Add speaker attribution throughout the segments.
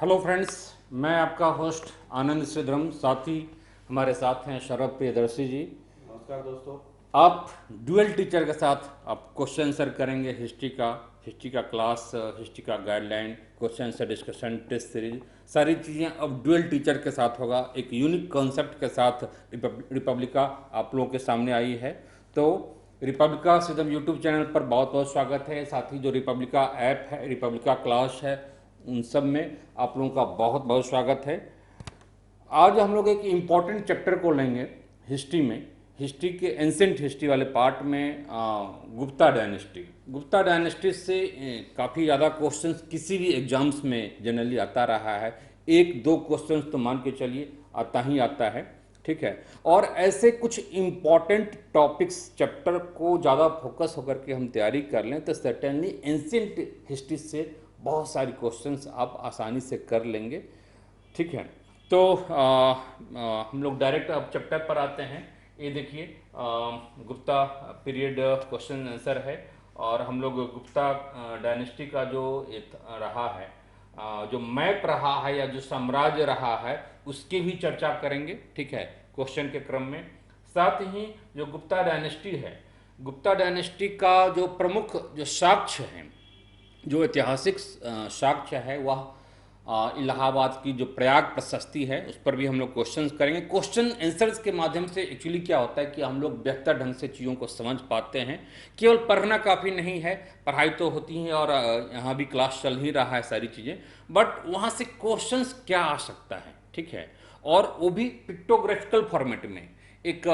Speaker 1: Hello friends, मैं आपका host आनंद श्रीधरम, साथ ही हमारे साथ हैं शरद प्रियदर्शी जी।
Speaker 2: नमस्कार दोस्तों।
Speaker 1: आप ड्यूअल टीचर के साथ आप क्वेश्चन आंसर करेंगे। हिस्ट्री का क्लास, हिस्ट्री का guideline, question answer discussion, test series, सारी चीज़ें अब ड्यूअल टीचर के साथ होगा। एक यूनिक कॉन्सेप्ट के साथ रिपब्लिका आप लोगों के सामने आई है। तो रिपब्लिका सिद्धम यूट्यूब चैनल पर बहुत बहुत स्वागत है। साथ ही जो रिपब्लिका ऐप है, रिपब्लिका क्लास है, उन सब में आप लोगों का बहुत बहुत स्वागत है। आज हम लोग एक इम्पॉर्टेंट चैप्टर को लेंगे हिस्ट्री में। हिस्ट्री के एंसेंट हिस्ट्री वाले पार्ट में गुप्ता डायनेस्टी से काफ़ी ज़्यादा क्वेश्चंस किसी भी एग्जाम्स में जनरली आता रहा है। एक दो क्वेश्चंस तो मान के चलिए आता ही आता है, ठीक है। और ऐसे कुछ इम्पॉर्टेंट टॉपिक्स चैप्टर को ज़्यादा फोकस होकर के हम तैयारी कर लें तो सर्टेनली एंसेंट हिस्ट्री से बहुत सारी क्वेश्चंस आप आसानी से कर लेंगे, ठीक है। तो हम लोग डायरेक्ट अब चैप्टर पर आते हैं। ये देखिए, गुप्ता पीरियड क्वेश्चन आंसर है। और हम लोग गुप्ता डायनेस्टी का जो एक रहा है, जो मैप रहा है या जो साम्राज्य रहा है, उसकी भी चर्चा करेंगे, ठीक है, क्वेश्चन के क्रम में। साथ ही जो गुप्ता डायनेस्टी है, गुप्ता डायनेस्टी का जो प्रमुख जो साक्ष्य है, जो ऐतिहासिक साक्ष्य है, वह इलाहाबाद की जो प्रयाग प्रशस्ति है, उस पर भी हम लोग क्वेश्चंस करेंगे। क्वेश्चन आंसर्स के माध्यम से एक्चुअली क्या होता है कि हम लोग बेहतर ढंग से चीज़ों को समझ पाते हैं। केवल पढ़ना काफ़ी नहीं है, पढ़ाई तो होती है और यहाँ भी क्लास चल ही रहा है सारी चीज़ें, बट वहाँ से क्वेश्चंस क्या आ सकता है, ठीक है। और वो भी पिक्टोग्राफिकल फॉर्मेट में। एक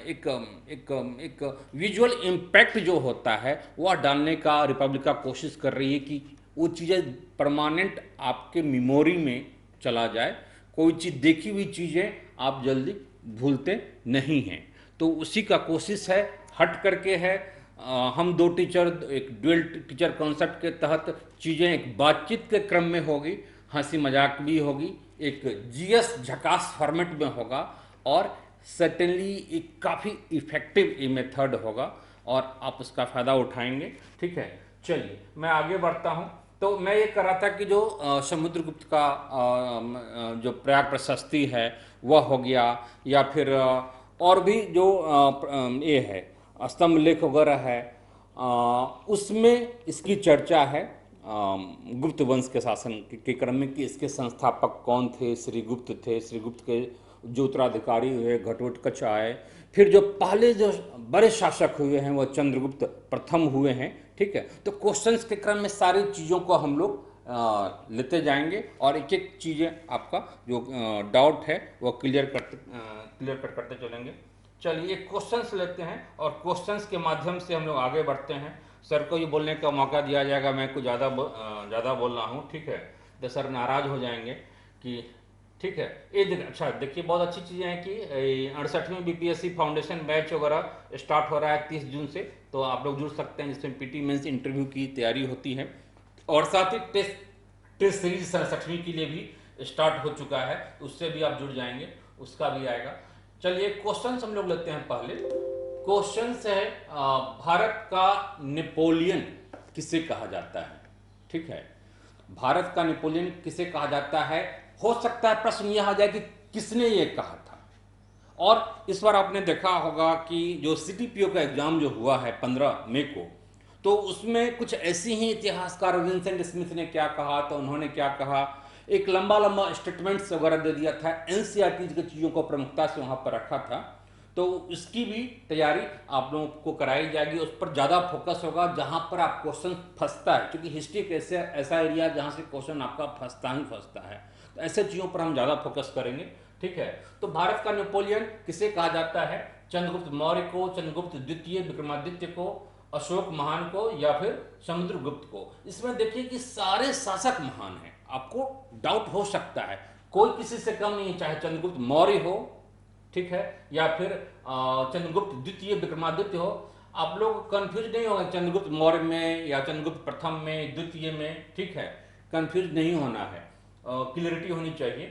Speaker 1: एक एक एक विजुअल इम्पैक्ट जो होता है वह डालने का रिपब्लिका कोशिश कर रही है कि वो चीज़ें परमानेंट आपके मेमोरी में चला जाए। कोई चीज़, देखी हुई चीज़ें आप जल्दी भूलते नहीं हैं, तो उसी का कोशिश है। हट करके है, हम दो टीचर, एक ड्यूअल टीचर कॉन्सेप्ट के तहत चीज़ें एक बातचीत के क्रम में होगी, हंसी मजाक भी होगी, एक जीएस झकास फॉर्मेट में होगा, और सर्टेनली एक काफ़ी इफेक्टिव ये मेथड होगा और आप उसका फ़ायदा उठाएंगे, ठीक है। चलिए मैं आगे बढ़ता हूँ। तो मैं ये कह रहा था कि जो समुद्रगुप्त का जो प्रयाग प्रशस्ति है वह हो गया, या फिर और भी जो ये है स्तंभ लेख वगैरह है, उसमें इसकी चर्चा है। गुप्त वंश के शासन के क्रम में कि इसके संस्थापक कौन थे। श्रीगुप्त थे, श्रीगुप्त के जो उत्तराधिकारी हुए घटोत्कच आए, फिर जो पहले जो बड़े शासक हुए हैं वो चंद्रगुप्त प्रथम हुए हैं, ठीक है। तो क्वेश्चंस के क्रम में सारी चीज़ों को हम लोग लेते जाएंगे और एक एक चीज़ें आपका जो डाउट है वो क्लियर करते चलेंगे। चलिए क्वेश्चंस लेते हैं और क्वेश्चंस के माध्यम से हम लोग आगे बढ़ते हैं। सर को ये बोलने का मौका दिया जाएगा मैं कुछ ज़्यादा बोल रहा हूँ, ठीक है, तो सर नाराज़ हो जाएंगे कि ठीक है। ये अच्छा देखिए, बहुत अच्छी चीज़ें हैं कि 68वीं बीपीएससी फाउंडेशन बैच वगैरह स्टार्ट हो रहा है 30 जून से, तो आप लोग जुड़ सकते हैं, जिसमें पीटी मेंस इंटरव्यू की तैयारी होती है। और साथ ही टेस्ट सीरीज 67वीं के लिए भी स्टार्ट हो चुका है, उससे भी आप जुड़ जाएंगे, उसका भी आएगा। चलिए क्वेश्चन हम लोग लेते हैं। पहले क्वेश्चन है, भारत का नेपोलियन किसे कहा जाता है, ठीक है। भारत का नेपोलियन किसे कहा जाता है। हो सकता है प्रश्न यह आ जाए कि किसने ये कहा था। और इस बार आपने देखा होगा कि जो सीटीपीओ का एग्जाम जो हुआ है 15 मई को, तो उसमें कुछ ऐसी ही इतिहासकार विंसेंट स्मिथ ने क्या कहा, तो उन्होंने क्या कहा, एक लंबा लंबा स्टेटमेंट्स वगैरह दे दिया था। एनसीईआरटी की चीज़ों को प्रमुखता से वहाँ पर रखा था, तो इसकी भी तैयारी आप लोगों को कराई जाएगी। उस पर ज़्यादा फोकस होगा जहाँ पर आप क्वेश्चन फंसता है, क्योंकि हिस्ट्री एक ऐसा एरिया जहाँ से क्वेश्चन आपका फंसता है, तो ऐसे चीज़ों पर हम ज़्यादा फोकस करेंगे, ठीक है। तो भारत का नेपोलियन किसे कहा जाता है। चंद्रगुप्त मौर्य को, चंद्रगुप्त द्वितीय, विक्रमादित्य को, अशोक महान को, या फिर समुद्रगुप्त को। इसमें देखिए कि सारे शासक महान हैं, आपको डाउट हो सकता है, कोई किसी से कम नहीं, चाहे चंद्रगुप्त मौर्य हो, ठीक है, या फिर चंद्रगुप्त द्वितीय, विक्रमादित्य हो। आप लोग कंफ्यूज नहीं होंगे चंद्रगुप्त मौर्य में या चंद्रगुप्त प्रथम में, द्वितीय में, ठीक है, कंफ्यूज नहीं होना है, क्लियरिटी होनी चाहिए।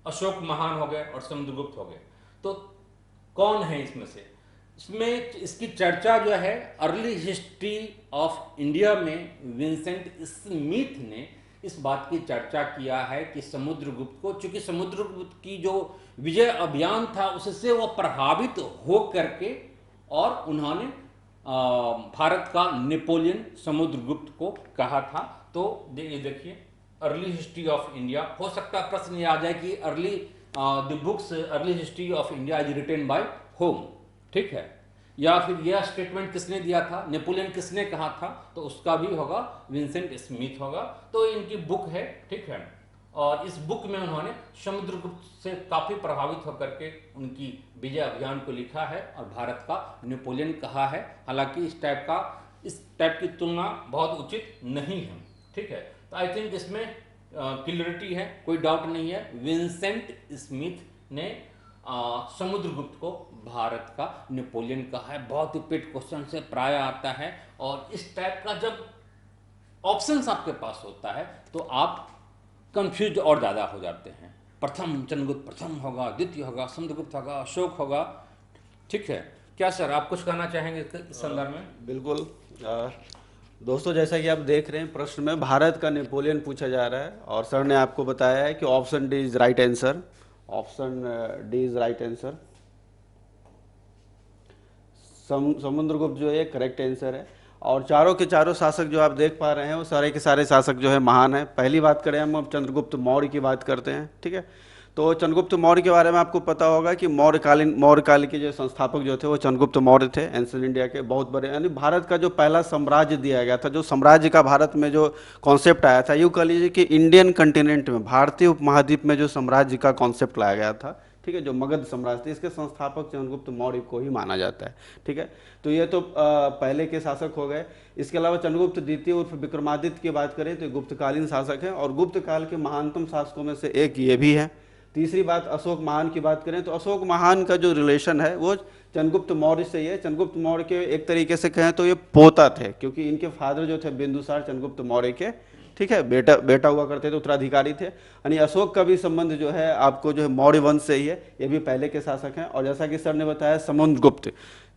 Speaker 1: अशोक महान हो गए और समुद्रगुप्त हो गए, तो कौन है इसमें से। इसमें इसकी चर्चा जो है अर्ली हिस्ट्री ऑफ इंडिया में विंसेंट स्मिथ ने इस बात की चर्चा किया है कि समुद्रगुप्त को, चूंकि समुद्रगुप्त की जो विजय अभियान था उससे वो प्रभावित हो करके, और उन्होंने भारत का नेपोलियन समुद्रगुप्त को कहा था। तो ये देखिए अर्ली हिस्ट्री ऑफ इंडिया, हो सकता है प्रश्न ये आ जाए कि the books early history of India is written by home, ठीक है, या फिर यह स्टेटमेंट किसने दिया था, नेपोलियन किसने कहा था, तो उसका भी होगा विंसेंट स्मिथ होगा। तो इनकी बुक है, ठीक है, और इस बुक में उन्होंने समुद्रगुप्त से काफ़ी प्रभावित होकर के उनकी विजय अभियान को लिखा है और भारत का नेपोलियन कहा है। हालांकि इस टाइप की तुलना बहुत उचित नहीं है, ठीक है। तो आई थिंक इसमें क्लियरिटी है, कोई डाउट नहीं है। विंसेंट स्मिथ ने समुद्रगुप्त को भारत का नेपोलियन कहा है। बहुत ही पेट क्वेश्चन से प्राय आता है, और इस टाइप का जब ऑप्शंस आपके पास होता है तो आप कंफ्यूज और ज़्यादा हो जाते हैं। प्रथम चंद्रगुप्त प्रथम होगा, द्वितीय होगा, समुद्रगुप्त होगा, अशोक होगा, ठीक है। क्या सर आप कुछ कहना चाहेंगे इस संदर्भ में?
Speaker 2: बिल्कुल। दोस्तों, जैसा कि आप देख रहे हैं प्रश्न में भारत का नेपोलियन पूछा जा रहा है, और सर ने आपको बताया है कि option D is right answer. Option D is right answer. Samudragupta जो है करेक्ट आंसर है। और चारों के चारों शासक जो आप देख पा रहे हैं वो सारे के सारे शासक जो है महान है। पहली बात करें हम अब चंद्रगुप्त मौर्य की बात करते हैं, ठीक है। तो चंद्रगुप्त मौर्य के बारे में आपको पता होगा कि मौर्य काल के जो संस्थापक जो थे वो चंद्रगुप्त मौर्य थे। एंशिएंट इंडिया के बहुत बड़े, यानी भारत का जो पहला साम्राज्य दिया गया था, जो साम्राज्य का भारत में जो कॉन्सेप्ट आया था, यूँ कह लीजिए कि इंडियन कंटिनेंट में, भारतीय उपमहाद्वीप में जो साम्राज्य का कॉन्सेप्ट लाया गया था, ठीक है, जो मगध साम्राज्य थे, इसके संस्थापक चंद्रगुप्त मौर्य को ही माना जाता है, ठीक है। तो ये तो पहले के शासक हो गए। इसके अलावा चंद्रगुप्त द्वितीय उर्फ विक्रमादित्य की बात करें तो गुप्तकालीन शासक हैं, और गुप्त काल के महानतम शासकों में से एक ये भी है। तीसरी बात, अशोक महान की बात करें तो अशोक महान का जो रिलेशन है वो चंद्रगुप्त मौर्य से ही है। चंद्रगुप्त मौर्य के एक तरीके से कहें तो ये पोता थे, क्योंकि इनके फादर जो थे बिंदुसार चंद्रगुप्त मौर्य के, ठीक है, बेटा हुआ करते थे, उत्तराधिकारी थे। यानी अशोक का भी संबंध जो है आपको जो है मौर्य वंश से ही है। ये भी पहले के शासक हैं। और जैसा कि सर ने बताया समुद्रगुप्त,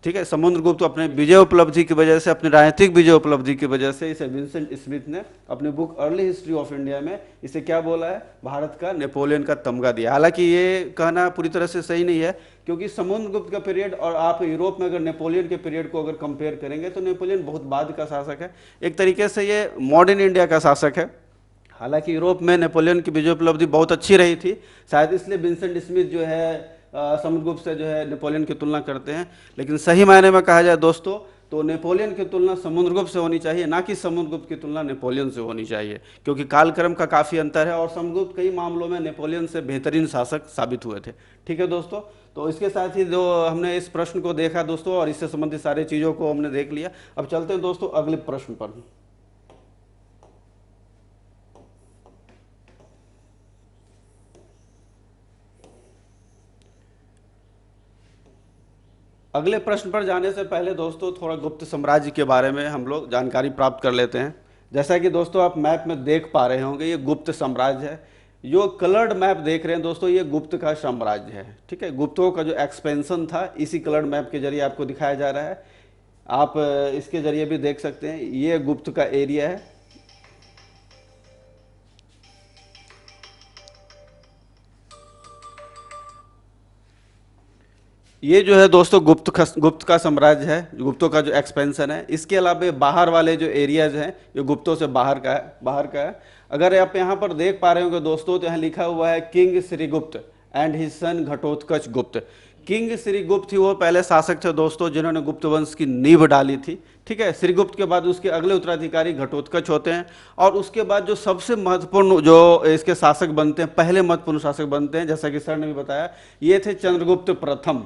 Speaker 2: ठीक है, समुद्रगुप्त अपने विजय उपलब्धि की वजह से, अपनी राजनीतिक विजय उपलब्धि की वजह से इसे विंसेंट स्मिथ ने अपनी book early history of India में इसे क्या बोला है, भारत का नेपोलियन का तमगा दिया। हालांकि ये कहना पूरी तरह से सही नहीं है, क्योंकि समुद्रगुप्त का पीरियड और आप यूरोप में अगर नेपोलियन के पीरियड को अगर कंपेयर करेंगे तो नेपोलियन बहुत बाद का शासक है। एक तरीके से ये मॉडर्न इंडिया का शासक है। हालांकि यूरोप में नेपोलियन की विजय उपलब्धि बहुत अच्छी रही थी, शायद इसलिए विंसेंट स्मिथ जो है समुद्रगुप्त से जो है नेपोलियन की तुलना करते हैं। लेकिन सही मायने में कहा जाए दोस्तों तो नेपोलियन की तुलना समुद्रगुप्त से होनी चाहिए, ना कि समुद्रगुप्त की तुलना नेपोलियन से होनी चाहिए, क्योंकि कालक्रम का काफ़ी अंतर है और समुद्रगुप्त कई मामलों में नेपोलियन से बेहतरीन शासक साबित हुए थे, ठीक है दोस्तों। तो इसके साथ ही जो हमने इस प्रश्न को देखा दोस्तों, और इससे संबंधित सारी चीज़ों को हमने देख लिया। अब चलते हैं दोस्तों अगले प्रश्न पर। अगले प्रश्न पर जाने से पहले दोस्तों थोड़ा गुप्त साम्राज्य के बारे में हम लोग जानकारी प्राप्त कर लेते हैं। जैसा कि दोस्तों आप मैप में देख पा रहे होंगे, ये गुप्त साम्राज्य है। जो कलर्ड मैप देख रहे हैं दोस्तों, ये गुप्त का साम्राज्य है, ठीक है। गुप्तों का जो एक्सपेंशन था इसी कलर्ड मैप के जरिए आपको दिखाया जा रहा है। आप इसके जरिए भी देख सकते हैं, ये गुप्त का एरिया है। ये जो है दोस्तों गुप्त का साम्राज्य है, गुप्तों का जो एक्सपेंशन है। इसके अलावा बाहर वाले जो एरियाज हैं ये गुप्तों से बाहर का है। अगर आप यहाँ पर देख पा रहे होंगे दोस्तों, तो यहाँ लिखा हुआ है king Shrigupta and his son Ghatotkacha Gupta. King Srigupta ही वो पहले शासक थे दोस्तों जिन्होंने गुप्त वंश की नींव डाली थी, ठीक है। श्रीगुप्त के बाद उसके अगले उत्तराधिकारी घटोत्कच होते हैं, और उसके बाद जो सबसे महत्वपूर्ण जो इसके शासक बनते हैं, पहले महत्वपूर्ण शासक बनते हैं, जैसा कि सर ने भी बताया, ये थे चंद्रगुप्त प्रथम।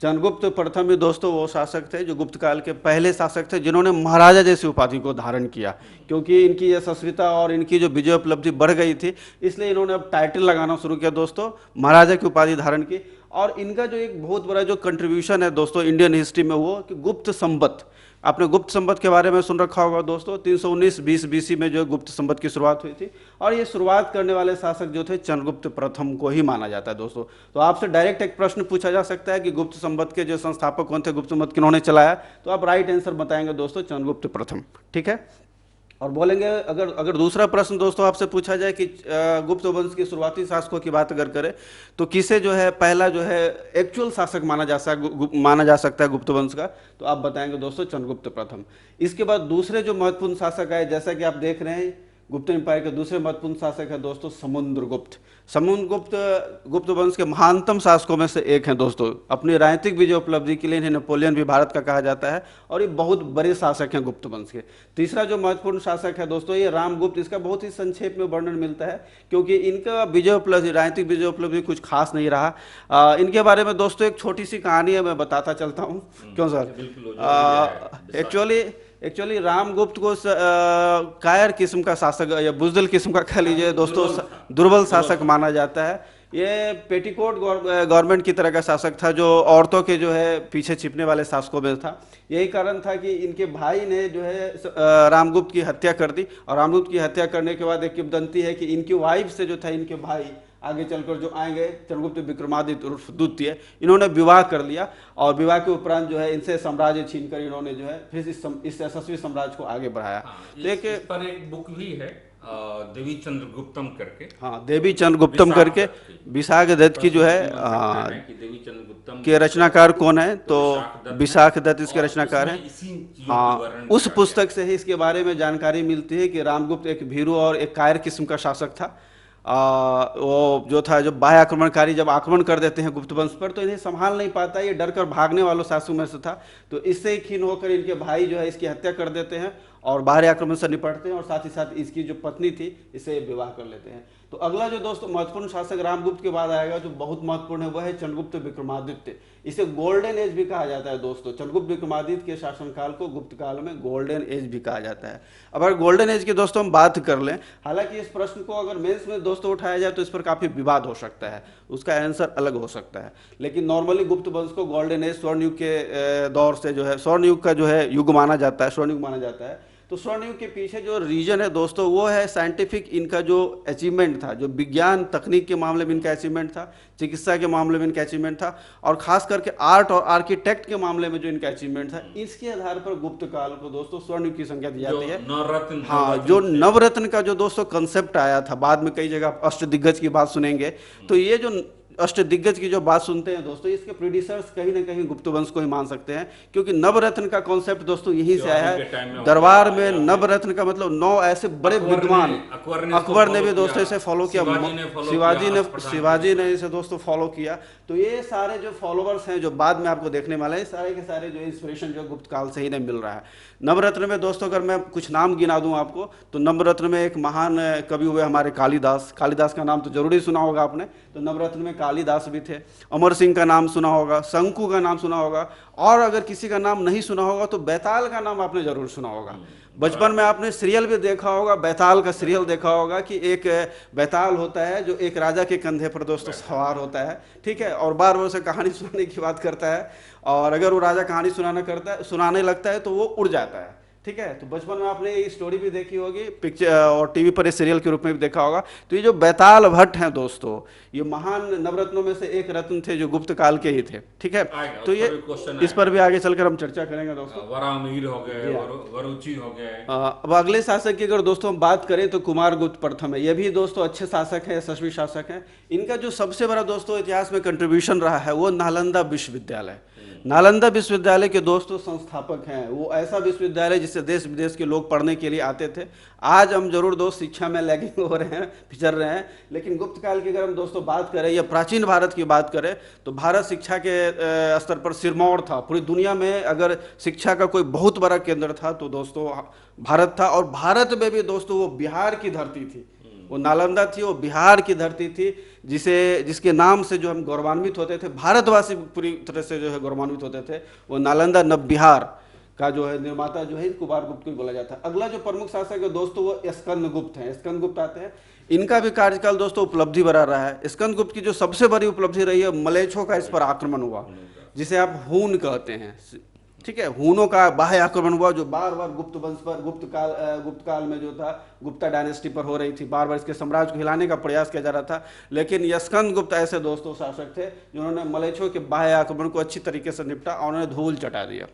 Speaker 2: चंद्रगुप्त प्रथम ही दोस्तों वो शासक थे जो गुप्त काल के पहले शासक थे जिन्होंने महाराजा जैसी उपाधि को धारण किया। क्योंकि इनकी यशस्विता और इनकी जो विजय उपलब्धि बढ़ गई थी, इसलिए इन्होंने अब टाइटल लगाना शुरू किया दोस्तों, महाराजा की उपाधि धारण की। और इनका जो एक बहुत बड़ा जो कंट्रीब्यूशन है दोस्तों इंडियन हिस्ट्री में, वो कि गुप्त संवत। आपने गुप्त संवत के बारे में सुन रखा होगा दोस्तों, 319 BC में जो गुप्त संवत की शुरुआत हुई थी, और ये शुरुआत करने वाले शासक जो थे चंद्रगुप्त प्रथम को ही माना जाता है दोस्तों। तो आपसे डायरेक्ट एक प्रश्न पूछा जा सकता है कि गुप्त संवत के जो संस्थापक कौन थे, गुप्त संवत किन्होंने चलाया, तो आप राइट आंसर बताएंगे दोस्तों चंद्रगुप्त प्रथम, ठीक है। और बोलेंगे, अगर अगर दूसरा प्रश्न दोस्तों आपसे पूछा जाए कि गुप्त वंश की शुरुआती शासकों की बात अगर करें तो किसे जो है पहला जो है एक्चुअल शासक माना जा सकता है गुप्त वंश का, तो आप बताएंगे दोस्तों चंद्रगुप्त प्रथम। इसके बाद दूसरे जो महत्वपूर्ण शासक आए, जैसा कि आप देख रहे हैं, गुप्त एम्पायर के दूसरे महत्वपूर्ण शासक है दोस्तों समुद्रगुप्त। समुद्रगुप्त गुप्त वंश के महानतम शासकों में से एक हैं दोस्तों। अपनी राजनीतिक विजय उपलब्धि के लिए इन्हें नेपोलियन भी भारत का कहा जाता है और ये बहुत बड़े शासक हैं गुप्त वंश के। तीसरा जो महत्वपूर्ण शासक है दोस्तों ये रामगुप्त। इसका बहुत ही संक्षेप में वर्णन मिलता है क्योंकि इनका विजय उपलब्धि, राजनीतिक विजय उपलब्धि कुछ खास नहीं रहा। इनके बारे में दोस्तों एक छोटी सी कहानी है, मैं बताता चलता हूँ। क्यों सर? एक्चुअली रामगुप्त को कायर किस्म का शासक या बुजदिल किस्म का कह लीजिए दोस्तों, दुर्बल शासक माना जाता है। ये पेटीकोट गवर्नमेंट की तरह का शासक था जो औरतों के जो है पीछे छिपने वाले शासकों में था। यही कारण था कि इनके भाई ने जो है रामगुप्त की हत्या कर दी और रामगुप्त की हत्या करने के बाद एक किंवदंती है कि इनकी वाइफ से जो था इनके भाई आगे चलकर जो आएंगे चंद्रगुप्त विक्रमादित्य उर्फ द्वितीय, इन्होंने विवाह कर लिया और विवाह के उपरांत जो है इनसे साम्राज्य छीनकर इन्होंने जो है फिर इस यशस्वी साम्राज्य को आगे बढ़ाया।
Speaker 1: इस पर एक बुक भी है देवी चंद्रगुप्तम करके।
Speaker 2: हाँ, देवी चंद्रगुप्तम करके विशाख दत्त की जो है
Speaker 1: देवी चंद्रगुप्तम
Speaker 2: के रचनाकार कौन है, तो विशाख दत्त इसके रचनाकार है। हाँ, उस पुस्तक से ही इसके बारे में जानकारी मिलती है कि रामगुप्त एक भीरू और एक कायर किस्म का शासक था। वो जो था, जब बाह्य आक्रमणकारी जब आक्रमण कर देते हैं गुप्त वंश पर तो इन्हें संभाल नहीं पाता, ये डर कर भागने वालों शासकों में से था। तो इससे खीन होकर इनके भाई जो है इसकी हत्या कर देते हैं और बाहरी आक्रमण से निपटते हैं और साथ ही साथ इसकी जो पत्नी थी इससे विवाह कर लेते हैं। तो अगला जो दोस्तों महत्वपूर्ण शासक रामगुप्त के बाद आएगा जो बहुत महत्वपूर्ण है वह है चंद्रगुप्त विक्रमादित्य। इसे गोल्डन एज भी कहा जाता है दोस्तों। चंद्रगुप्त विक्रमादित्य के शासनकाल को गुप्त काल में गोल्डन एज भी कहा जाता है। अब अगर गोल्डन एज की दोस्तों हम बात कर लें, हालांकि इस प्रश्न को अगर मेंस में दोस्तों उठाया जाए तो इस पर काफी विवाद हो सकता है, उसका आंसर अलग हो सकता है। लेकिन नॉर्मली गुप्त वंश को गोल्डन एज, स्वर्ण युग के दौर से जो है स्वर्ण युग का जो है युग माना जाता है, स्वर्ण युग माना जाता है। तो स्वर्ण युग के पीछे जो रीजन है दोस्तों वो है साइंटिफिक, इनका जो अचीवमेंट था, जो विज्ञान तकनीक के मामले में इनका अचीवमेंट था, चिकित्सा के मामले में इनका अचीवमेंट था और खास करके आर्ट और आर्किटेक्ट के मामले में जो इनका अचीवमेंट था, इसके आधार पर गुप्त काल को दोस्तों स्वर्ण युग की संज्ञा दी जाती है। हाँ, जो नवरत्न का जो दोस्तों कंसेप्ट आया था, बाद में कई जगह अष्टदिग्गज की बात सुनेंगे, तो ये जो अष्टदिग्गज की जो बात सुनते हैं दोस्तों, इसके प्रोड्यूसर्स कहीं ना कहीं गुप्त वंश को ही मान सकते हैं क्योंकि नवरत्न का कॉन्सेप्ट दोस्तों यहीं से आया है। दरबार में नवरत्न का मतलब 9 ऐसे बड़े विद्वान, अकबर ने भी दोस्तों इसे फॉलो किया, शिवाजी ने इसे दोस्तों फॉलो किया। तो ये सारे जो फॉलोवर्स हैं जो बाद में आपको देखने वाले हैं, सारे के सारे जो इंस्पिरेशन जो गुप्त काल से ही नहीं मिल रहा है। नवरत्न में दोस्तों अगर मैं कुछ नाम गिना दूं आपको, तो नवरत्न में एक महान कवि हुए हमारे कालिदास। कालिदास का नाम तो जरूर ही सुना होगा आपने। तो नवरत्न में कालिदास भी थे। अमर सिंह का नाम सुना होगा, शंकु का नाम सुना होगा, और अगर किसी का नाम नहीं सुना होगा तो बैताल का नाम आपने जरूर सुना होगा। बचपन में आपने सीरियल भी देखा होगा, बैताल का सीरियल देखा होगा कि एक बैताल होता है जो एक राजा के कंधे पर दोस्तों सवार होता है, ठीक है, और बार बार उसे कहानी सुनाने की बात करता है और अगर वो राजा कहानी सुनाने लगता है तो वो उड़ जाता है, ठीक है। तो बचपन में आपने ये स्टोरी भी देखी होगी, पिक्चर और टीवी पर सीरियल के रूप में भी देखा होगा। तो ये जो बैताल भट्ट हैं दोस्तों, ये महान नवरत्नों में से एक रत्न थे जो गुप्त काल के ही थे, ठीक है। तो ये इस पर भी आगे चलकर हम चर्चा करेंगे दोस्तों।
Speaker 1: वरामिहिर हो गए, वरुचि हो गए।
Speaker 2: अब अगले शासक की अगर दोस्तों हम बात करें तो कुमारगुप्त प्रथम है। ये भी दोस्तों अच्छे शासक हैं, यशस्वी शासक हैं। इनका जो सबसे बड़ा दोस्तों इतिहास में कंट्रीब्यूशन रहा है वो नालंदा विश्वविद्यालय। नालंदा विश्वविद्यालय के दोस्तों संस्थापक हैं। वो ऐसा विश्वविद्यालय जिससे देश विदेश के लोग पढ़ने के लिए आते थे। आज हम जरूर दोस्त शिक्षा में लैगिंग हो रहे हैं, पिछड़ रहे हैं, लेकिन गुप्त काल की अगर हम दोस्तों बात करें या प्राचीन भारत की बात करें तो भारत शिक्षा के स्तर पर सिरमौर था। पूरी दुनिया में अगर शिक्षा का कोई बहुत बड़ा केंद्र था तो दोस्तों भारत था। और भारत में भी दोस्तों वो बिहार की धरती थी, वो नालंदा थी, वो बिहार की धरती थी, जिसके नाम से जो हम गौरवान्वित होते थे, भारतवासी पूरी तरह से जो है गौरवान्वित होते थे। वो नालंदा नव बिहार का जो है निर्माता जो है कुमारगुप्त को बोला जाता है। अगला जो प्रमुख शासक है दोस्तों वो स्कंदगुप्त हैं। स्कंदगुप्त आते हैं। इनका भी कार्यकाल दोस्तों उपलब्धि भरा रहा है। स्कंदगुप्त की जो सबसे बड़ी उपलब्धि रही है, मलेच्छों का इस पर आक्रमण हुआ, जिसे आप हून कहते हैं, ठीक है। हूनों का बाह्य आक्रमण हुआ जो बार बार गुप्त वंश पर, गुप्त काल में जो था गुप्ता डायनेस्टी पर हो रही थी। बार बार इसके साम्राज्य को हिलाने का प्रयास किया जा रहा था। लेकिन स्कंदगुप्त ऐसे दोस्तों शासक थे जिन्होंने मलेच्छों के बाह्य आक्रमण को अच्छी तरीके से निपटा और उन्हें धूल चटा दिया,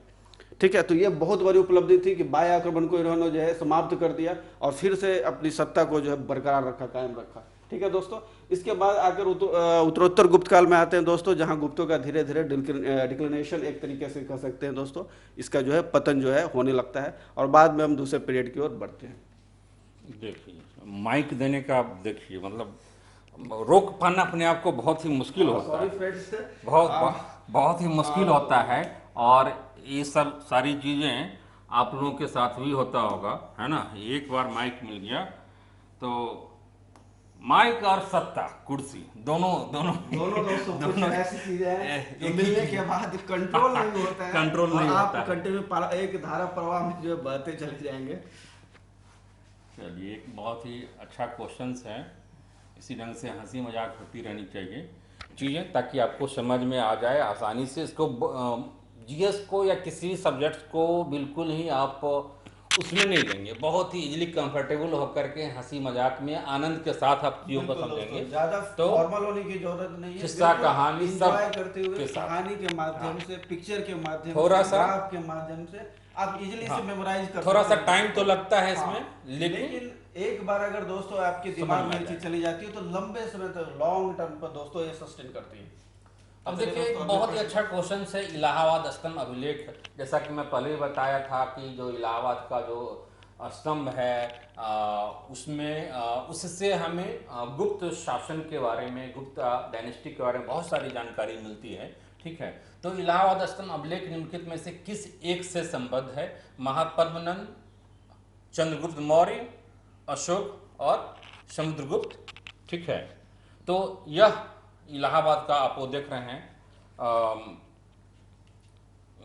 Speaker 2: ठीक है। तो ये बहुत बड़ी उपलब्धि थी कि बाह्य आक्रमण को इन्होंने जो है समाप्त कर दिया और फिर से अपनी सत्ता को जो है बरकरार रखा, कायम रखा। ठीक है दोस्तों, इसके बाद आकर उत्तरोत्तर गुप्त काल में आते हैं दोस्तों, जहां गुप्तों का धीरे धीरे डिक्लिनेशन एक तरीके से कह सकते हैं दोस्तों, इसका जो है पतन जो है होने लगता है और बाद में हम दूसरे पीरियड की ओर बढ़ते हैं।
Speaker 1: देखिए माइक देने का, देखिए मतलब रोक पाना अपने आप को बहुत ही मुश्किल होता है, बहुत ही मुश्किल होता है। और ये सब सारी चीज़ें आप लोगों के साथ भी होता होगा, है ना। एक बार माइक मिल गया तो माइक और सत्ता, कुर्सी, दोनों दोनों
Speaker 2: दोस्तों कुछ ऐसी चीजें हैं जो मिलने के बाद कंट्रोल नहीं होता है,
Speaker 1: कंट्रोल नहीं होता
Speaker 2: आप कंटिन्यू एक धारा प्रवाह में जो है बहते चले जाएंगे।
Speaker 1: चलिए, एक बहुत ही अच्छा क्वेश्चन है। इसी ढंग से हंसी मजाक होती रहनी चाहिए चीज़ें, ताकि आपको समझ में आ जाए आसानी से। इसको जीएस को या किसी भी सब्जेक्ट को बिल्कुल ही आप उसमें नहीं लेंगे, बहुत ही इजीली कंफर्टेबल होकर के हंसी मजाक में आनंद के साथ आप चीज़ों को समझेंगे।
Speaker 2: ज्यादा
Speaker 1: तो
Speaker 2: फॉर्मल होने की जरूरत नहीं है,
Speaker 1: किस्सा कहानी सब
Speaker 2: करते हुए कहानी के माध्यम से, पिक्चर के माध्यम से,
Speaker 1: थोड़ा सा
Speaker 2: ग्राफ के माध्यम से आप इजीली से मेमोराइज कर,
Speaker 1: थोड़ा सा टाइम तो लगता है इसमें,
Speaker 2: लेकिन एक बार अगर दोस्तों आपके दिमाग में चीज चली जाती है तो लंबे समय तक, लॉन्ग टर्म पर दोस्तों ये सस्टेन करती है।
Speaker 1: अब देखिए, एक बहुत ही अच्छा क्वेश्चन है इलाहाबाद स्तंभ अभिलेख। जैसा कि मैं पहले ही बताया था कि जो इलाहाबाद का जो स्तंभ है उसमें उससे हमें गुप्त शासन के बारे में, गुप्त डायनेस्टी के बारे में बहुत सारी जानकारी मिलती है। ठीक है, तो इलाहाबाद स्तंभ अभिलेख निम्नलिखित में से किस एक से संबद्ध है? महापद्मनंद, चंद्रगुप्त मौर्य, अशोक और समुद्रगुप्त। ठीक है, तो यह इलाहाबाद का आप वो देख रहे हैं,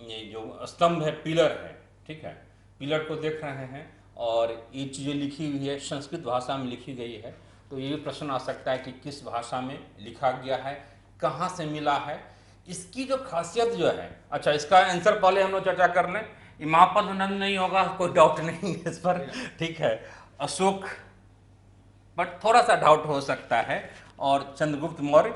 Speaker 1: ये जो स्तंभ है, पिलर है। ठीक है, पिलर को देख रहे हैं और ये चीज़ें लिखी हुई है, संस्कृत भाषा में लिखी गई है। तो ये भी प्रश्न आ सकता है कि किस भाषा में लिखा गया है, कहाँ से मिला है, इसकी जो खासियत जो है। अच्छा, इसका आंसर पहले हम लोग चर्चा कर लें। महापद्मनंद नहीं होगा, कोई डाउट नहीं है इस पर। ठीक है, अशोक बट थोड़ा सा डाउट हो सकता है, और चंद्रगुप्त मौर्य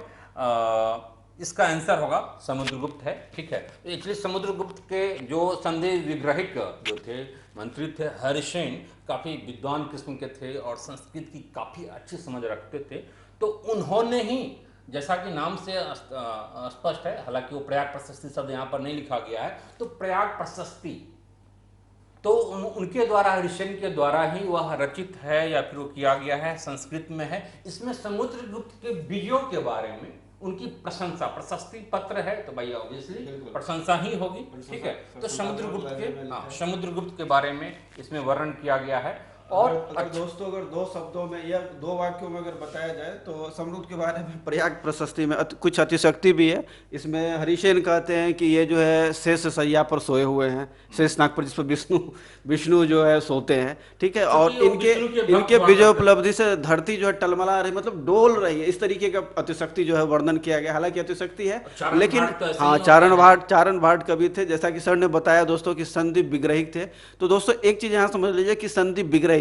Speaker 1: इसका आंसर होगा समुद्रगुप्त है। ठीक है, तो एक्चुअली समुद्रगुप्त के जो संधि विग्रहिक जो थे मंत्री थे, हरिसेन, काफ़ी विद्वान किस्म के थे और संस्कृत की काफ़ी अच्छी समझ रखते थे। तो उन्होंने ही, जैसा कि नाम से स्पष्ट है, हालांकि वो प्रयाग प्रशस्ति शब्द यहाँ पर नहीं लिखा गया है, तो प्रयाग प्रशस्ति तो उनके द्वारा, हरिसेन के द्वारा ही वह रचित है या फिर वो किया गया है, संस्कृत में है। इसमें समुद्रगुप्त के विजयों के बारे में उनकी प्रशंसा, प्रशस्ति पत्र है, तो भाई ऑब्वियसली प्रशंसा ही होगी। ठीक है, तो समुद्रगुप्त के बारे में इसमें वर्णन किया गया है। और
Speaker 2: दोस्तों अगर दो शब्दों में या दो वाक्यों में अगर बताया जाए तो समुद्रगुप्त के बारे में प्रयाग प्रशस्ति में कुछ अतिशक्ति भी है। इसमें हरिसेन कहते हैं कि ये जो है शेष सैया पर सोए हुए हैं, शेषनाग पर, जिस पर विष्णु जो है सोते हैं। ठीक है, और इनके विजय उपलब्धि से धरती जो है टलमला रही, मतलब डोल रही है, इस तरीके का अतिशक्ति जो है वर्णन किया गया। हालांकि अतिशक्ति है, लेकिन हाँ, चारण भाट कवि थे, जैसा कि सर ने बताया दोस्तों कि संदीप विग्रहिक थे। तो दोस्तों एक चीज यहाँ समझ लीजिए कि संदीप विग्रहिक,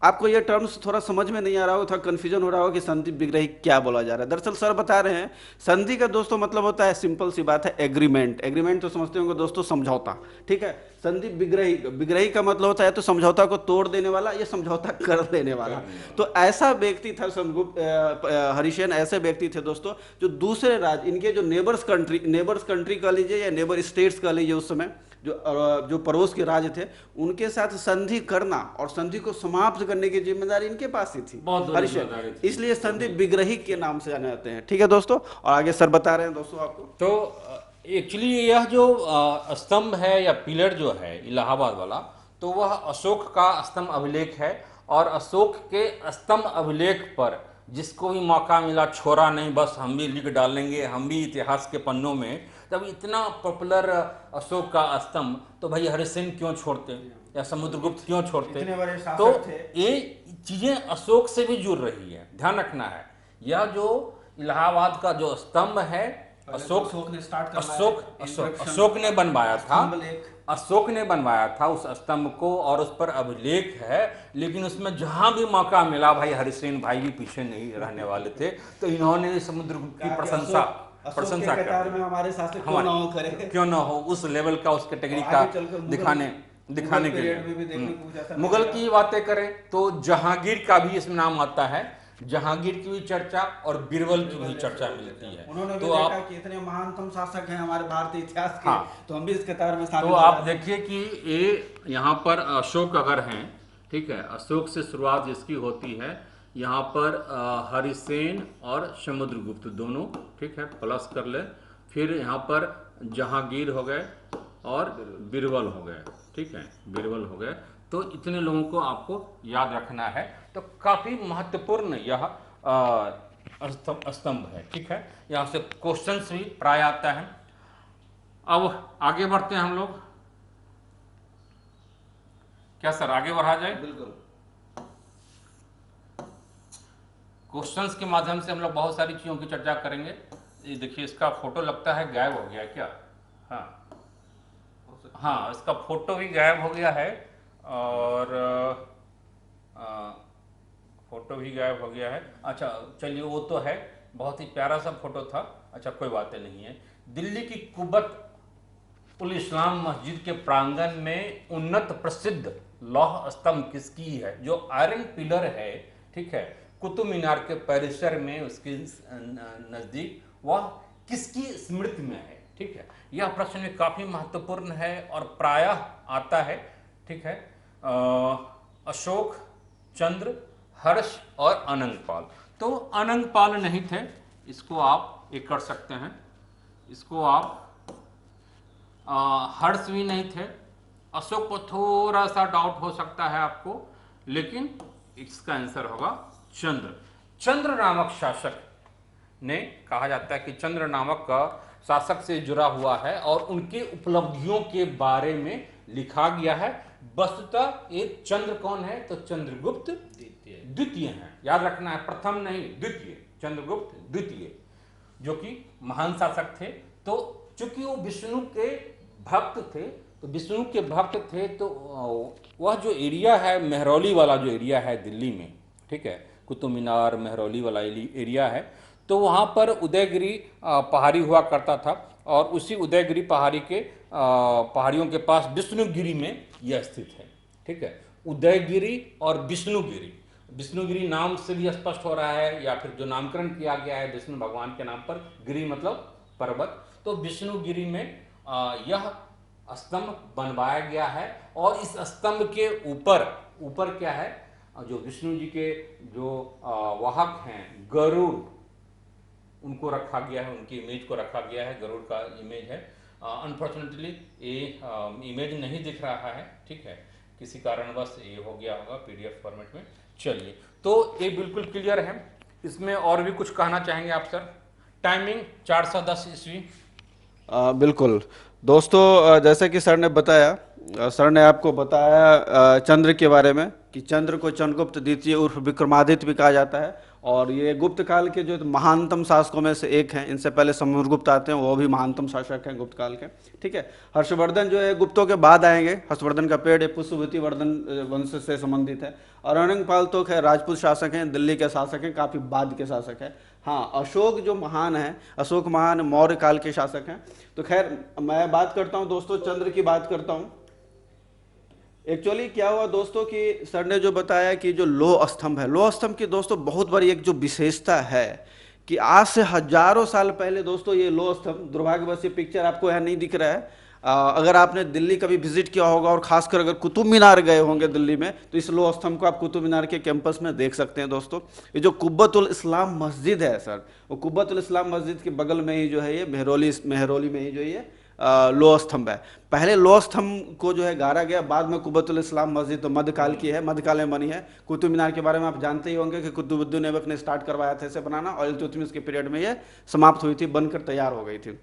Speaker 2: आपको ये टर्म्स थोड़ा समझ में नहीं आ रहा हो, थोड़ा कंफ्यूजन हो रहा हो कि संधि विग्रहिक क्या बोला जा रहा है। दरअसल सर बता रहे हैं, संधि का दोस्तों मतलब होता है, सिंपल सी बात है, एग्रीमेंट। एग्रीमेंट तो समझते होंगे दोस्तों, समझौता। ठीक है, संधि विग्रहिक, विग्रहिक का मतलब होता है तो समझौता को तोड़ देने वाला या समझौता कर देने वाला। तो ऐसा व्यक्ति था हरिसेन, ऐसे व्यक्ति थे दोस्तों जो दूसरे राज्य, इनके जो नेबर्स कंट्री कह लीजिए या नेबर स्टेट्स कह लीजिए, उस समय जो पड़ोस के राज्य थे, उनके साथ संधि करना और संधि को समाप्त करने की जिम्मेदारी इनके पास ही थी, हरिसेन। इसलिए संधि विग्रहिक के नाम से जाने जाते हैं। ठीक है दोस्तों, और आगे सर बता रहे हैं दोस्तों आपको।
Speaker 1: तो एक्चुअली यह जो स्तंभ है या पिलर जो है इलाहाबाद वाला, तो वह अशोक का स्तंभ अभिलेख है। और अशोक के स्तंभ अभिलेख पर जिसको भी मौका मिला, छोड़ा नहीं, बस हम भी लिख डालेंगे, हम भी इतिहास के पन्नों में। जब इतना पॉपुलर अशोक का स्तंभ, तो भाई हरिसेन क्यों छोड़ते या समुद्रगुप्त क्यों छोड़ते? तो ये चीजें अशोक से भी जुड़ रही है, ध्यान रखना है। यह जो इलाहाबाद का जो स्तंभ है, अशोक ने बनवाया था, अशोक ने बनवाया था उस स्तंभ को, और उस पर अभिलेख है। लेकिन उसमें जहां भी मौका मिला, भाई हरिसेन भाई भी पीछे नहीं रहने वाले थे, तो इन्होंने समुद्रगुप्त की प्रशंसा
Speaker 2: अशोक
Speaker 1: प्रशंसा
Speaker 2: के कतार
Speaker 1: करते
Speaker 2: में
Speaker 1: हैं।
Speaker 2: हमारे शासक क्यों
Speaker 1: हमारे
Speaker 2: ना हो करे।
Speaker 1: क्यों ना हो, उस लेवल का, उस कैटेगरी
Speaker 2: और
Speaker 1: का
Speaker 2: आगे चलकर
Speaker 1: दिखाने दिखाने के लिए।
Speaker 2: पीरियड में भी देखने को कुछ ऐसा
Speaker 1: मुगल
Speaker 2: मिलेगा।
Speaker 1: की बातें करें तो जहांगीर का भी इसमें नाम आता है, जहांगीर की भी चर्चा और बीरबल की भी चर्चा मिलती है।
Speaker 2: उन्होंने भी
Speaker 1: तो
Speaker 2: देखा
Speaker 1: आप,
Speaker 2: कि इतने महानतम शासक हैं हमारे भारतीय इतिहास के,
Speaker 1: हाँ,
Speaker 2: तो हम भी इस कतार में
Speaker 1: तो
Speaker 2: शामिल हो
Speaker 1: आप
Speaker 2: जाते हैं।
Speaker 1: देखिए कि ये यहाँ पर अशोक अगर हैं, ठीक है, अशोक से शुरुआत इसकी होती है। यहाँ पर हरिसेन और समुद्रगुप्त दोनों, ठीक है, प्लस कर ले। फिर यहाँ पर जहांगीर हो गए और बीरबल हो गए, ठीक है, बीरबल हो गए। तो इतने लोगों को आपको याद रखना है। तो काफ़ी महत्वपूर्ण यह स्तंभ है, ठीक है। यहाँ से क्वेश्चंस भी प्राय आता है। अब आगे बढ़ते हैं हम लोग। क्या सर आगे बढ़ा जाए?
Speaker 2: बिल्कुल।
Speaker 1: क्वेश्चंस के माध्यम से हम लोग बहुत सारी चीज़ों की चर्चा करेंगे। ये देखिए, इसका फोटो लगता है गायब हो गया है क्या? हाँ, हाँ, इसका फोटो भी गायब हो गया है और फोटो भी गायब हो गया है। अच्छा चलिए, वो तो है, बहुत ही प्यारा सा फोटो था। अच्छा कोई बातें नहीं है। दिल्ली की कुब्बत उल इस्लाम मस्जिद के प्रांगण में उन्नत प्रसिद्ध लौह स्तंभ किसकी है? जो आयरन पिलर है, ठीक है, कुतुब मीनार के परिसर में उसके नज़दीक, वह किसकी स्मृति में है? ठीक है, यह प्रश्न में काफ़ी महत्वपूर्ण है और प्रायः आता है, ठीक है। अशोक, चंद्र, हर्ष और अनंगपाल। तो अनंगपाल नहीं थे, इसको आप एक कर सकते हैं, इसको आप हर्ष भी नहीं थे। अशोक पर थोड़ा सा डाउट हो सकता है आपको, लेकिन इसका आंसर होगा चंद्र। चंद्र नामक शासक ने, कहा जाता है कि चंद्र नामक का शासक से जुड़ा हुआ है और उनके उपलब्धियों के बारे में लिखा गया है। वस्तुतः ये चंद्र कौन है? तो चंद्रगुप्त द्वितीय हैं। याद रखना है, प्रथम नहीं, द्वितीय, चंद्रगुप्त द्वितीय, जो कि महान शासक थे। तो चूंकि वो विष्णु के भक्त थे, तो विष्णु के भक्त थे, तो वह जो एरिया है, मेहरौली वाला जो एरिया है दिल्ली में, ठीक है, कुतुब मीनार मेहरौली वाला एरिया है, तो वहाँ पर उदयगिरी पहाड़ी हुआ करता था और उसी उदयगिरी पहाड़ी के पहाड़ियों के पास विष्णुगिरी में यह स्थित है, ठीक है। उदयगिरी और विष्णुगिरी, विष्णुगिरी नाम से भी स्पष्ट हो रहा है, या फिर जो नामकरण किया गया है विष्णु भगवान के नाम पर, गिरी मतलब पर्वत, तो विष्णुगिरी में यह स्तंभ बनवाया गया है। और इस स्तंभ के ऊपर ऊपर क्या है, जो विष्णु जी के जो वाहक हैं गरुड़, उनको रखा गया है, उनकी इमेज को रखा गया है, गरुड़ का इमेज है। अनफॉर्चुनेटली ये इमेज नहीं दिख रहा है, ठीक है, किसी कारणवश ये हो गया होगा पीडीएफ फॉर्मेट में। चलिए, तो ये बिल्कुल क्लियर है। इसमें और भी कुछ कहना चाहेंगे आप सर? टाइमिंग 410 ईस्वी।
Speaker 2: बिल्कुल दोस्तों, जैसे कि सर ने बताया, सर ने आपको बताया चंद्र के बारे में कि चंद्र को चंद्रगुप्त द्वितीय उर्फ विक्रमादित्य भी कहा जाता है और ये गुप्त काल के जो महानतम शासकों में से एक हैं। इनसे पहले समुद्रगुप्त आते हैं, वो भी महानतम शासक हैं गुप्त काल के, ठीक है। हर्षवर्धन जो है गुप्तों के बाद आएंगे। हर्षवर्धन का पेड़ पुष्पवती वर्धन वंश से संबंधित है। और अनंगपाल तो खैर राजपूत शासक हैं, दिल्ली के शासक हैं, काफ़ी बाद के शासक हैं। हाँ, अशोक जो महान है, अशोक महान मौर्य काल के शासक हैं। तो खैर मैं बात करता हूँ दोस्तों, चंद्र की बात करता हूँ। एक्चुअली क्या हुआ दोस्तों कि सर ने जो बताया कि जो लौह स्तंभ है, लौह स्तंभ की दोस्तों बहुत बड़ी एक जो विशेषता है कि आज से हजारों साल पहले दोस्तों ये लौह स्तंभ, दुर्भाग्यवश ये पिक्चर आपको यहाँ नहीं दिख रहा है। अगर आपने दिल्ली कभी विजिट किया होगा और खासकर अगर कुतुब मीनार गए होंगे दिल्ली में, तो इस लौह स्तंभ को आप कुतुब मीनार के कैंपस में देख सकते हैं दोस्तों। ये जो कुब्बतुल इस्लाम मस्जिद है सर, वो कुब्बतुल इस्लाम मस्जिद के बगल में ही जो है ये मेहरौली में ही जो ये लौह स्तंभ है। पहले लौह स्तंभ को जो है गाड़ा गया, बाद में कुब्बतुल इस्लाम मस्जिद तो मध्यकाल की है, मध्यकाल में बनी है। कुतुब मीनार के बारे में आप जानते ही होंगे कि कुतुबुद्दीन ऐबक ने स्टार्ट करवाया था इसे बनाना और इल्तुतमिश के पीरियड में ये समाप्त हुई थी, बनकर तैयार हो गई थी,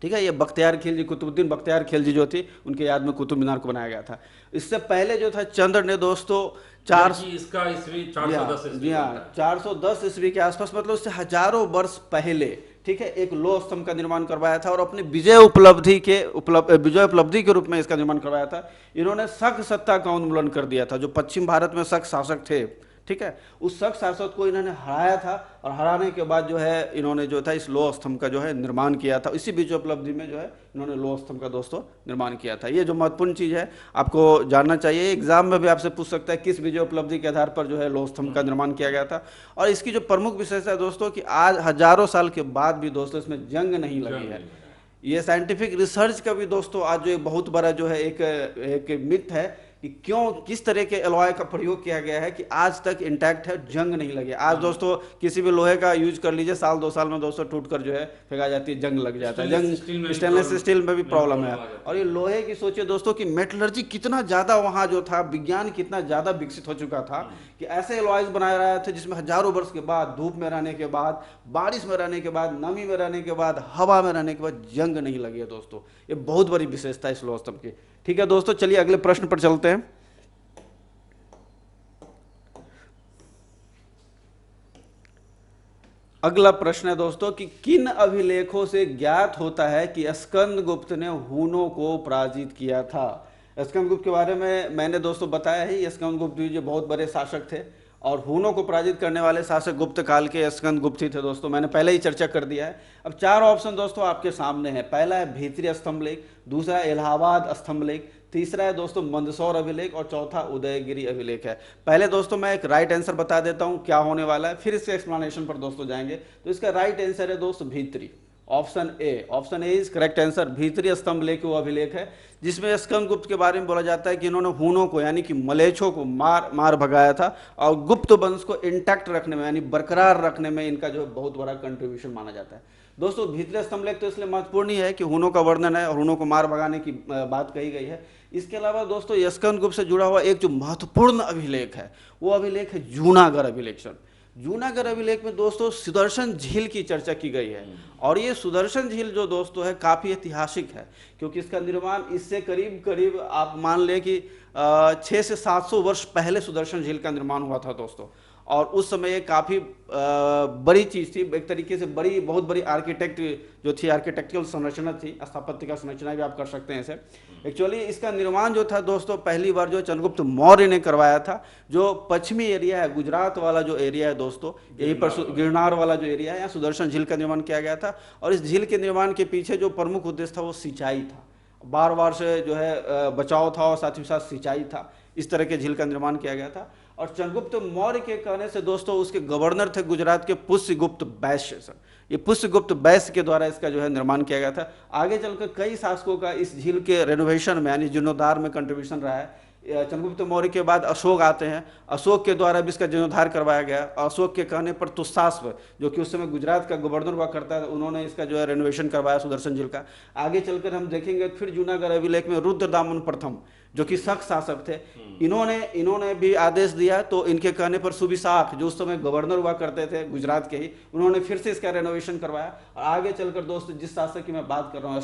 Speaker 2: ठीक है। ये बख्तियार खिलजी, कुतुबुद्दीन बख्तियार खिलजी जो थी, उनके याद में कुतुब मीनार को बनाया गया था। इससे पहले जो था चंद्र ने दोस्तों
Speaker 1: इसका ईस्वी 410 ईस्वी,
Speaker 2: जी हाँ, 410 ईस्वी के आसपास, मतलब उससे हजारों वर्ष पहले, ठीक है, एक लौह स्तंभ का निर्माण करवाया था और अपनी विजय उपलब्धि के रूप में इसका निर्माण करवाया था। इन्होंने शक सत्ता का उन्मूलन कर दिया था। जो पश्चिम भारत में शक शासक थे, ठीक है। उस शक शासक को इन्होंने हराया था और हराने के बाद जो है इन्होंने जो था इस लोह स्तंभ का जो है निर्माण किया था। इसी बीच उपलब्धि में जो है इन्होंने लोह स्तंभ का दोस्तों निर्माण किया था। ये जो महत्वपूर्ण चीज़ है आपको जानना चाहिए, एग्जाम में भी आपसे पूछ सकता है किस विजय उपलब्धि के आधार पर जो है लोह स्तंभ का निर्माण किया गया था। और इसकी जो प्रमुख विशेषता है दोस्तों कि आज हजारों साल के बाद भी दोस्तों इसमें जंग नहीं लगी है। ये साइंटिफिक रिसर्च का भी दोस्तों आज जो एक बहुत बड़ा जो है एक मिथ है कि क्यों किस तरह के एलॉय का प्रयोग किया गया है कि आज तक इंटैक्ट है, जंग नहीं लगे। आज दोस्तों किसी भी लोहे का यूज कर लीजिए, साल 2 साल में दोस्तों टूटकर जो है फेंका जाती है, जंग लग जाता है। जंग स्टेनलेस स्टील में भी प्रॉब्लम है। और ये लोहे की सोचिए दोस्तों कि मेटलर्जी कितना ज़्यादा वहाँ जो था, विज्ञान कितना ज़्यादा विकसित हो चुका था कि ऐसे एलॉयज बनाए रहे थे जिसमें हजारों वर्ष के बाद, धूप में रहने के बाद, बारिश में रहने के बाद, नमी में रहने के बाद, हवा में रहने के बाद जंग नहीं लगी है दोस्तों। ये बहुत बड़ी विशेषता है इस लोह स्तंभ की। ठीक है दोस्तों, चलिए अगले प्रश्न पर चलते हैं। अगला प्रश्न है दोस्तों कि किन अभिलेखों से ज्ञात होता है कि स्कंदगुप्त ने हूनों को पराजित किया था। स्कंदगुप्त के बारे में मैंने दोस्तों बताया ही, स्कंदगुप्त भी जो बहुत बड़े शासक थे और हूनों को पराजित करने वाले शासक गुप्त काल के स्कंदगुप्त ही थे दोस्तों। मैंने पहले ही चर्चा कर दिया है। अब 4 ऑप्शन दोस्तों आपके सामने है। पहला है भीतरी स्तंभ लेख, दूसरा इलाहाबाद स्तंभ लेख, तीसरा है दोस्तों मंदसौर अभिलेख और चौथा उदयगिरी अभिलेख है। पहले दोस्तों मैं एक राइट आंसर बता देता हूं क्या होने वाला है, फिर इसके एक्सप्लेनेशन पर दोस्तों जाएंगे। तो इसका राइट आंसर है दोस्तों भीतरी, option A. Option A is correct answer. भीतरी स्तंभ लेख वो अभिलेख है जिसमें स्कंदगुप्त के बारे में बोला जाता है कि इन्होंने हूनों को यानी कि मलेच्छों को मार भगाया था और गुप्त वंश को इंटैक्ट रखने में यानी बरकरार रखने में इनका जो बहुत बड़ा कंट्रीब्यूशन माना जाता है दोस्तों। भीतरी स्तंभ लेख तो इसलिए महत्वपूर्ण ही है कि हूनों का वर्णन है और हूनों को मार भगाने की बात कही गई है। इसके अलावा दोस्तों स्कंदगुप्त से जुड़ा हुआ एक जो महत्वपूर्ण अभिलेख है वो अभिलेख है जूनागढ़ अभिलेख। जूनागढ़ अभिलेख में दोस्तों सुदर्शन झील की चर्चा की गई है और ये सुदर्शन झील जो दोस्तों है काफ़ी ऐतिहासिक है क्योंकि इसका निर्माण इससे करीब करीब आप मान लें कि 600 से 700 वर्ष पहले सुदर्शन झील का निर्माण हुआ था दोस्तों। और उस समय ये काफ़ी बड़ी चीज़ थी, एक तरीके से बहुत बड़ी आर्किटेक्ट जो थी, आर्किटेक्चरल संरचना थी, स्थापत्य का संरचना भी आप कर सकते हैं इसे। एक्चुअली इसका निर्माण जो था दोस्तों पहली बार जो चंद्रगुप्त मौर्य ने करवाया था। जो पश्चिमी एरिया है, गुजरात वाला जो एरिया है दोस्तों, यहीं पर गिरनार वाला जो एरिया है, यहाँ सुदर्शन झील का निर्माण किया गया था। और इस झील के निर्माण के पीछे जो प्रमुख उद्देश्य था वो सिंचाई था, बार से जो है बचाव था और साथ ही साथ सिंचाई था। इस तरह के झील का निर्माण किया गया था। और चंद्रगुप्त मौर्य के कहने से दोस्तों उसके गवर्नर थे गुजरात के पुष्यगुप्त वैश्य। ये पुष्यगुप्त वैश्य के द्वारा इसका जो है निर्माण किया गया था। आगे चलकर कई शासकों का इस झील के रेनोवेशन में यानी जीर्णोद्धार में कंट्रीब्यूशन रहा है। चंद्रगुप्त मौर्य के बाद अशोक आते हैं, अशोक के द्वारा भी इसका जीर्णोद्धार करवाया गया। अशोक के कहने पर तुषाश्व जो कि उस समय गुजरात का गवर्नर हुआ करता है, उन्होंने इसका जो है रेनोवेशन करवाया सुदर्शन झील का। आगे चलकर हम देखेंगे फिर जूनागढ़ अभिलेख में रुद्रदामन प्रथम जो कि शक शासक थे, इन्होंने भी आदेश दिया। तो इनके कहने पर सुविशाख जो उस समय गवर्नर हुआ करते थे गुजरात के ही, उन्होंने फिर से इसका रेनोवेशन करवाया। और आगे चलकर दोस्तों जिस शासक की मैं बात कर रहा हूँ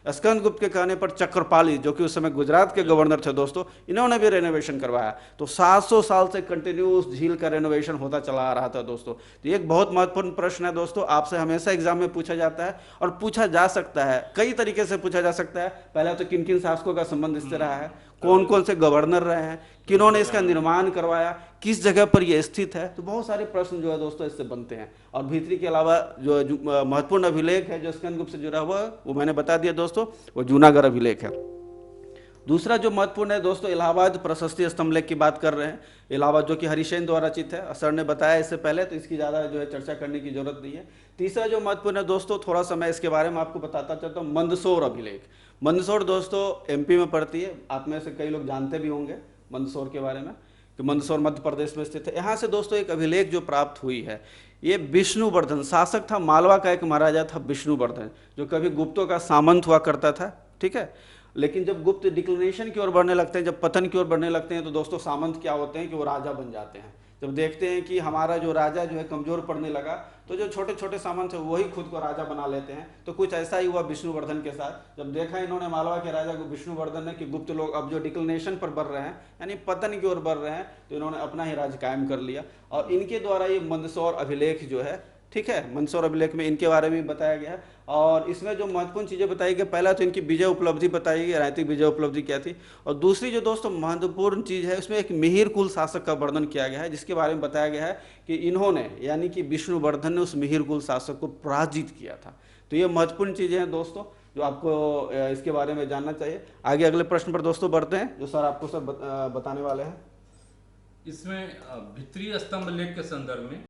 Speaker 2: स्कंदगुप्त के कहने पर चक्रपाली जो कि उस समय गुजरात के गवर्नर थे दोस्तों, इन्होंने भी रेनोवेशन करवाया। तो 700 साल से कंटिन्यूस झील का रेनोवेशन होता चला आ रहा था दोस्तों। तो एक बहुत महत्वपूर्ण प्रश्न है दोस्तों, आपसे हमेशा एग्जाम में पूछा जाता है और पूछा जा सकता है, कई तरीके से पूछा जा सकता है। पहला तो किन किन शासकों का संबंध इससे रहा है, कौन कौन से गवर्नर रहे हैं, किन्होंने इसका निर्माण करवाया, किस जगह पर यह स्थित है। तो बहुत सारे प्रश्न जो है दोस्तों इससे बनते हैं। और भीतरी के अलावा जो महत्वपूर्ण अभिलेख है जो स्कंदगुप्त से जुड़ा हुआ वो मैंने बता दिया दोस्तों, वो जूनागढ़ अभिलेख है। दूसरा जो महत्वपूर्ण है दोस्तों इलाहाबाद प्रशस्ति स्तंभ लेख की बात कर रहे हैं। इलाहाबाद जो कि हरिसेन द्वारा रचित है, सर ने बताया इससे पहले, तो इसकी ज़्यादा जो है चर्चा करने की जरूरत नहीं है। तीसरा जो महत्वपूर्ण है दोस्तों, थोड़ा सा मैं इसके बारे में आपको बताता चाहता हूँ, मंदसौर अभिलेख। मंदसौर दोस्तों एमपी में पड़ती है, आप में से कई लोग जानते भी होंगे मंदसौर के बारे में कि मंदसौर मध्य प्रदेश में स्थित है। यहाँ से दोस्तों एक अभिलेख जो प्राप्त हुई है, ये विष्णुवर्धन शासक था, मालवा का एक महाराजा था विष्णुवर्धन, जो कभी गुप्तों का सामंत हुआ करता था। ठीक है, लेकिन जब गुप्त डिक्लिनेशन की ओर बढ़ने लगते हैं, जब पतन की ओर बढ़ने लगते हैं, तो दोस्तों सामंत क्या होते हैं कि वो राजा बन जाते हैं। जब देखते हैं कि हमारा जो राजा जो है कमजोर पड़ने लगा, तो जो छोटे छोटे सामंत है वही खुद को राजा बना लेते हैं। तो कुछ ऐसा ही हुआ विष्णुवर्धन के साथ। जब देखा इन्होंने मालवा के राजा को विष्णुवर्धन ने कि गुप्त लोग अब जो डिक्लिनेशन पर बढ़ रहे हैं यानी पतन की ओर बढ़ रहे हैं, तो इन्होंने अपना ही राज्य कायम कर लिया। और इनके द्वारा ये मंदसौर अभिलेख जो है ठीक है, मंदसौर अभिलेख में इनके बारे में बताया गया है। और इसमें जो महत्वपूर्ण चीज़ें बताई गई, पहला तो इनकी विजय उपलब्धि बताई गई, राजनीतिक विजय उपलब्धि क्या थी। और दूसरी जो दोस्तों महत्वपूर्ण चीज़ है, उसमें एक मिहिर कुल शासक का वर्णन किया गया है, जिसके बारे में बताया गया है कि इन्होंने यानी कि विष्णुवर्धन ने उस मिहिर कुल शासक को पराजित किया था। तो ये महत्वपूर्ण चीज़ें हैं दोस्तों, जो आपको इसके बारे में जानना चाहिए। आगे अगले प्रश्न पर दोस्तों बढ़ते हैं, जो सर आपको सर बताने वाले हैं।
Speaker 1: इसमें भित्रीय स्तंभ लेख के संदर्भ में